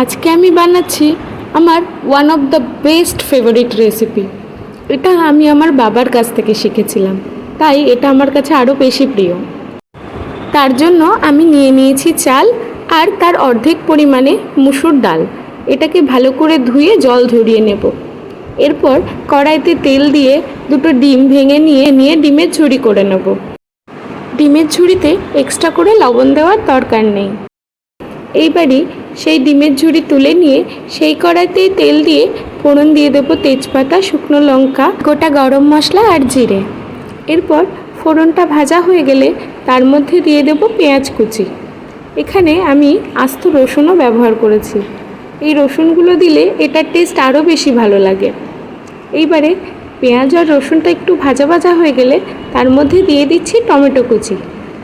আজকে আমি বানাচ্ছি আমার one of the best favourite recipe. এটা আমি আমার বাবার কাছ থেকে শিখেছিলাম, তাই এটা আমার কাছে আরও বেশি প্রিয়। তার জন্য আমি নিয়ে নিয়েছি চাল আর তার অর্ধেক পরিমাণে মুসুর ডাল। এটাকে ভালো করে ধুয়ে জল ঝরিয়ে নেব। এরপর কড়াইতে তেল দিয়ে দুটো ডিম ভেঙে নিয়ে ডিমের ঝুড়ি করে নেব। ডিমের ঝুড়িতে এক্সট্রা করে লবণ দেওয়ার দরকার নেই। এইবারই সেই ডিমের ঝুড়ি তুলে নিয়ে সেই কড়াইতেই তেল দিয়ে ফোড়ন দিয়ে দেবো তেজপাতা, শুকনো লঙ্কা, গোটা গরম মশলা আর জিরে। এরপর ফোড়নটা ভাজা হয়ে গেলে তার মধ্যে দিয়ে দেবো পেঁয়াজ কুচি। এখানে আমি আস্ত রসুনও ব্যবহার করেছি। এই রসুনগুলো দিলে এটার টেস্ট আরও বেশি ভালো লাগে। এইবারে পেঁয়াজ আর রসুনটা একটু ভাজা ভাজা হয়ে গেলে তার মধ্যে দিয়ে দিচ্ছি টমেটো কুচি।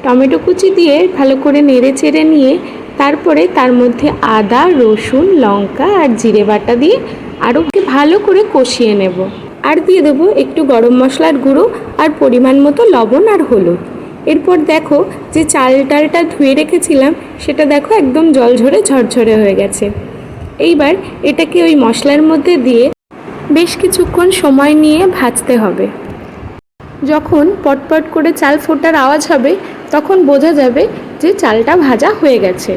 টমেটো কুচি দিয়ে ভালো করে নেড়ে চেড়ে নিয়ে তারপরে তার মধ্যে আদা, রসুন, লঙ্কা আর জিরে বাটা দিয়ে আরও ভালো করে কষিয়ে নেব। আর দিয়ে দেবো একটু গরম মশলার গুঁড়ো আর পরিমাণ মতো লবণ আর হলুদ। এরপর দেখো যে চাল ডালটা ধুয়ে রেখেছিলাম সেটা দেখো একদম জল ঝরে ঝরঝরে হয়ে গেছে। এইবার এটাকে ওই মশলার মধ্যে দিয়ে বেশ কিছুক্ষণ সময় নিয়ে ভাজতে হবে। যখন পটপট করে চাল ফোটার আওয়াজ হবে তখন বোঝা যাবে যে চালটা ভাজা হয়ে গেছে।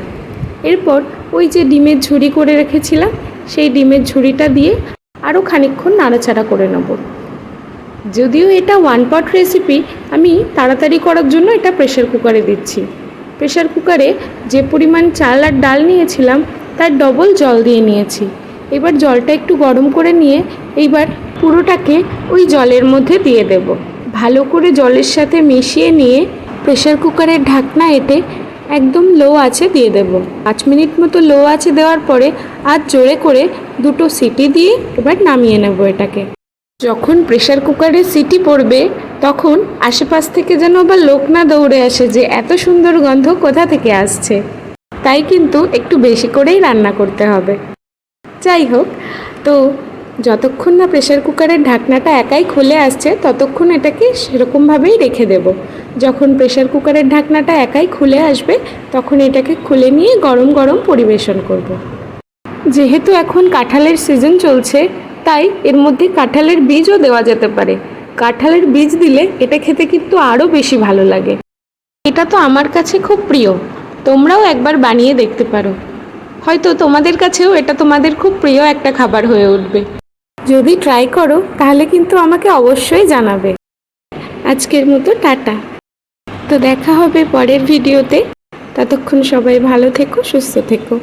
এরপর ওই যে ডিমের ঝুড়ি করে রেখেছিলাম সেই ডিমের ঝুড়িটা দিয়ে আরও খানিকক্ষণ নাড়াচাড়া করে নেব। যদিও এটা ওয়ান পট রেসিপি, আমি তাড়াতাড়ি করার জন্য এটা প্রেশার কুকারে দিচ্ছি। প্রেশার কুকারে যে পরিমাণ চাল আর ডাল নিয়েছিলাম তার ডবল জল দিয়ে নিয়েছি। এবার জলটা একটু গরম করে নিয়ে এইবার পুরোটাকে ওই জলের মধ্যে দিয়ে দেব। ভালো করে জলের সাথে মিশিয়ে নিয়ে প্রেশার কুকারের ঢাকনা এঁটে একদম লো আঁচে দিয়ে দেব। 5 মিনিট মতো লো আঁচে দেওয়ার পরে আর জোরে করে দুটো সিটি দিয়ে এবার নামিয়ে নেব এটাকে। যখন প্রেশার কুকারে সিটি পড়বে তখন আশেপাশ থেকে যেন আবার লোক না দৌড়ে আসে যে এত সুন্দর গন্ধ কোথা থেকে আসছে। তাই কিন্তু একটু বেশি করেই রান্না করতে হবে। যাই হোক, তো যতক্ষণ না প্রেশার কুকারের ঢাকনাটা একাই খুলে আসছে ততক্ষণ এটাকে সেরকমভাবেই রেখে দেব। যখন প্রেশার কুকারের ঢাকনাটা একাই খুলে আসবে তখন এটাকে খুলে নিয়ে গরম গরম পরিবেশন করব। যেহেতু এখন কাঁঠালের সিজন চলছে তাই এর মধ্যে কাঁঠালের বীজও দেওয়া যেতে পারে। কাঁঠালের বীজ দিলে এটা খেতে কিন্তু আরও বেশি ভালো লাগে। এটা তো আমার কাছে খুব প্রিয়, তোমরাও একবার বানিয়ে দেখতে পারো। হয়তো তোমাদের কাছেও এটা তোমাদের খুব প্রিয় একটা খাবার হয়ে উঠবে। যদি ট্রাই করো তাহলে কিন্তু আমাকে অবশ্যই জানাবে। আজকের মতো টাটা। তো দেখা হবে পরের ভিডিওতে। ততক্ষণ সবাই ভালো থেকো, সুস্থ থেকো।